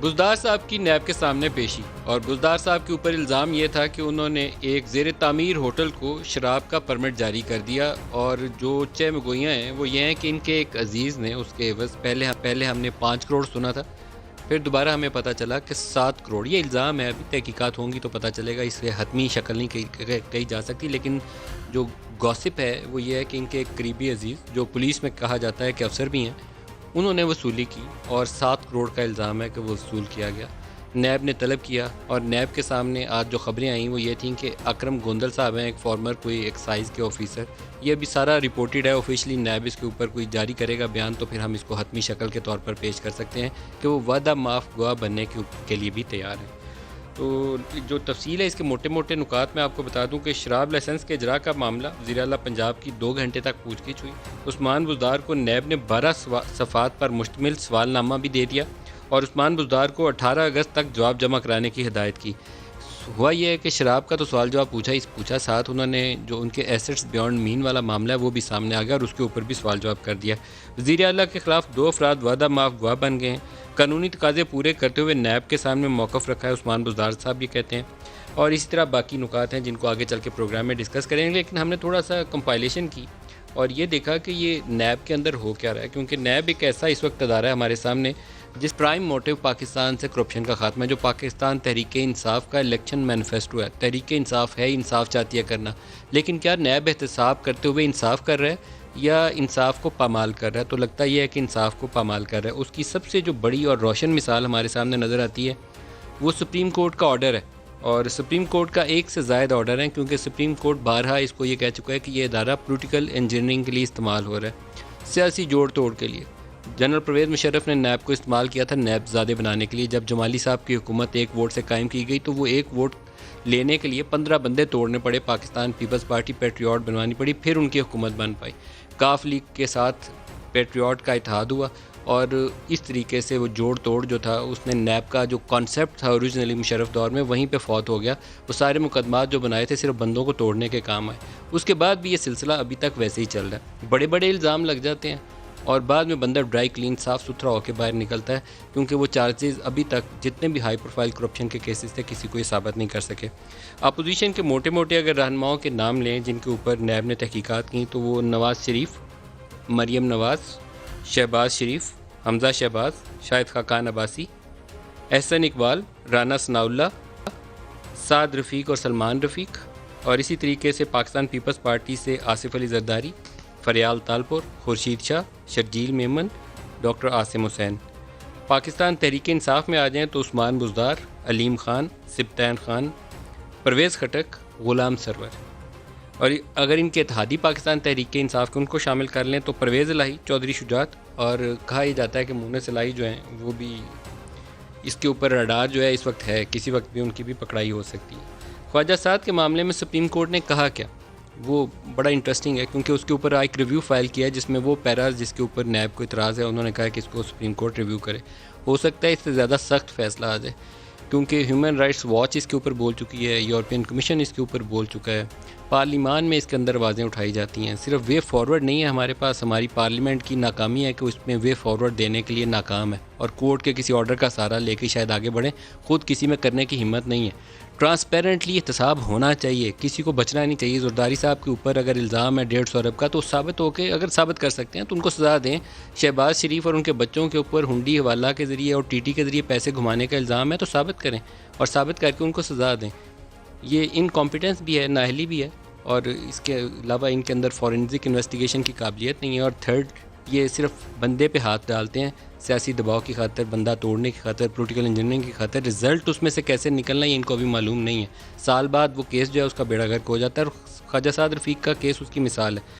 بزدار صاحب کی نیب کے سامنے پیشی، اور بزدار صاحب کے اوپر الزام یہ تھا کہ انہوں نے ایک زیر تعمیر ہوٹل کو شراب کا پرمٹ جاری کر دیا، اور جو مگوئیاں ہیں وہ یہ ہیں کہ ان کے ایک عزیز نے اس کے عوض پہلے ہم نے 5 کروڑ سنا تھا، پھر دوبارہ ہمیں پتہ چلا کہ 7 کروڑ. یہ الزام ہے، ابھی تحقیقات ہوں گی تو پتہ چلے گا، اس سے حتمی شکل نہیں کہی جا سکتی، لیکن جو گوسپ ہے وہ یہ ہے کہ ان کے ایک قریبی عزیز جو پولیس میں کہا جاتا ہے کہ افسر بھی ہیں، انہوں نے وصولی کی، اور 7 کروڑ کا الزام ہے کہ وہ وصول کیا گیا. نیب نے طلب کیا، اور نیب کے سامنے آج جو خبریں آئیں وہ یہ تھیں کہ اکرم گوندل صاحب ہیں، ایک فارمر کوئی ایکسائز کے آفیسر. یہ ابھی سارا رپورٹڈ ہے آفیشلی، نیب اس کے اوپر کوئی جاری کرے گا بیان تو پھر ہم اس کو حتمی شکل کے طور پر پیش کر سکتے ہیں کہ وہ وعدہ معاف گواہ بننے کے لیے بھی تیار ہیں. تو جو تفصیل ہے اس کے موٹے موٹے نکات میں آپ کو بتا دوں کہ شراب لائسنس کے اجرا کا معاملہ وزیر اعلیٰ پنجاب کی 2 گھنٹے تک پوچھ گچھ ہوئی. عثمان بزدار کو نیب نے 12 صفحات پر مشتمل سوال نامہ بھی دے دیا، اور عثمان بزدار کو 18 اگست تک جواب جمع کرانے کی ہدایت کی. ہوا یہ ہے کہ شراب کا تو سوال جواب پوچھا، ساتھ انہوں نے جو ان کے ایسٹس بیونڈ مین والا معاملہ ہے وہ بھی سامنے آ گیا، اور اس کے اوپر بھی سوال جواب کر دیا. وزیر اعلیٰ کے خلاف 2 افراد وعدہ معاف گواہ بن گئے ہیں. قانونی تقاضے پورے کرتے ہوئے نیب کے سامنے موقف رکھا ہے عثمان بزدار صاحب، یہ کہتے ہیں. اور اسی طرح باقی نکات ہیں جن کو آگے چل کے پروگرام میں ڈسکس کریں گے، لیکن ہم نے تھوڑا سا کمپائلیشن کی اور یہ دیکھا کہ یہ نیب کے اندر ہو کیا رہا ہے، کیونکہ نیب ایک ایسا اس وقت ادارہ ہے ہمارے سامنے جس پرائم موٹیو پاکستان سے کرپشن کا خاتمہ ہے، جو پاکستان تحریک انصاف کا الیکشن مینیفیسٹو ہے. تحریک انصاف ہے، انصاف چاہتی ہے کرنا، لیکن کیا نیب احتساب کرتے ہوئے انصاف کر رہا ہے یا انصاف کو پامال کر رہا ہے؟ تو لگتا یہ ہے کہ انصاف کو پامال کر رہا ہے. اس کی سب سے جو بڑی اور روشن مثال ہمارے سامنے نظر آتی ہے وہ سپریم کورٹ کا آرڈر ہے، اور سپریم کورٹ کا ایک سے زائد آرڈر ہے، کیونکہ سپریم کورٹ بارہا اس کو یہ کہہ چکا ہے کہ یہ ادارہ پولیٹیکل انجینئرنگ کے لیے استعمال ہو رہا ہے، سیاسی جوڑ توڑ کے لیے. جنرل پرویز مشرف نے نیب کو استعمال کیا تھا نیب زادے بنانے کے لیے. جب جمالی صاحب کی حکومت 1 ووٹ سے قائم کی گئی تو وہ 1 ووٹ لینے کے لیے 15 بندے توڑنے پڑے، پاکستان پیپلز پارٹی پیٹریوٹ بنوانی پڑی، پھر ان کی حکومت بن پائی. کاف لیگ کے ساتھ پیٹریوٹ کا اتحاد ہوا، اور اس طریقے سے وہ جوڑ توڑ جو تھا اس نے نیب کا جو کانسیپٹ تھا اوریجنلی مشرف دور میں وہیں پہ فوت ہو گیا. وہ سارے مقدمات جو بنائے تھے صرف بندوں کو توڑنے کے کام آئے. اس کے بعد بھی یہ سلسلہ ابھی تک ویسے ہی چل رہا ہے. بڑے بڑے الزام لگ جاتے ہیں اور بعد میں بندہ ڈرائی کلین صاف ستھرا ہو کے باہر نکلتا ہے، کیونکہ وہ چارجز ابھی تک جتنے بھی ہائی پروفائل کرپشن کے کیسز تھے کسی کو یہ ثابت نہیں کر سکے. اپوزیشن کے موٹے موٹے اگر رہنماؤں کے نام لیں جن کے اوپر نیب نے تحقیقات کی تو وہ نواز شریف، مریم نواز، شہباز شریف، حمزہ شہباز، شاہد خاقان عباسی، احسن اقبال، رانا ثناء اللہ، سعد رفیق اور سلمان رفیق، اور اسی طریقے سے پاکستان پیپلز پارٹی سے آصف علی زرداری، فریال تالپور، خورشید شاہ، شرجیل میمن، ڈاکٹر عاصم حسین. پاکستان تحریک انصاف میں آ جائیں تو عثمان بزدار، علیم خان، سبطین خان، پرویز خٹک، غلام سرور. اور اگر ان کے اتحادی پاکستان تحریک انصاف کے ان کو شامل کر لیں تو پرویز الہی، چودھری شجاعت، اور کہا یہ جاتا ہے کہ مونس الہی جو ہیں وہ بھی اس کے اوپر رڈار جو ہے اس وقت ہے، کسی وقت بھی ان کی بھی پکڑائی ہو سکتی ہے. خواجہ سعد کے معاملے میں سپریم کورٹ نے کہا کیا، وہ بڑا انٹرسٹنگ ہے، کیونکہ اس کے اوپر ایک ریویو فائل کیا ہے جس میں وہ پیراز جس کے اوپر نیب کو اعتراض ہے انہوں نے کہا کہ اس کو سپریم کورٹ ریویو کرے. ہو سکتا ہے اس سے زیادہ سخت فیصلہ آ جائے، کیونکہ ہیومن رائٹس واچ اس کے اوپر بول چکی ہے، یورپین کمیشن اس کے اوپر بول چکا ہے، پارلیمان میں اس کے اندر آوازیں اٹھائی جاتی ہیں. صرف وے فارورڈ نہیں ہے ہمارے پاس، ہماری پارلیمنٹ کی ناکامی ہے کہ اس میں وے فارورڈ دینے کے لیے ناکام ہے، اور کورٹ کے کسی آرڈر کا سہارا لے کے شاید آگے بڑھیں، خود کسی میں کرنے کی ہمت نہیں ہے. ٹرانسپیرنٹلی احتساب ہونا چاہیے، کسی کو بچنا نہیں چاہیے. زرداری صاحب کے اوپر اگر الزام ہے 150 ارب کا تو ثابت ہو کے اگر ثابت کر سکتے ہیں تو ان کو سزا دیں. شہباز شریف اور ان کے بچوں کے اوپر ہنڈی حوالہ کے ذریعے اور ٹی ٹی کے ذریعے پیسے گھمانے کا الزام ہے تو ثابت کریں، اور ثابت کر کے ان کو سزا دیں. یہ انکمپیٹنس بھی ہے، نااہلی بھی ہے، اور اس کے علاوہ ان کے اندر فورنزک انویسٹیگیشن کی قابلیت نہیں ہے. اور تھرڈ، یہ صرف بندے پہ ہاتھ ڈالتے ہیں سیاسی دباؤ کی خاطر، بندہ توڑنے کی خاطر، پولیٹیکل انجینئرنگ کی خاطر. رزلٹ اس میں سے کیسے نکلنا ہے ان کو ابھی معلوم نہیں ہے. سال بعد وہ کیس جو ہے اس کا بیڑا غرق ہو جاتا ہے، اور خواجہ سعد رفیق کا کیس اس کی مثال ہے.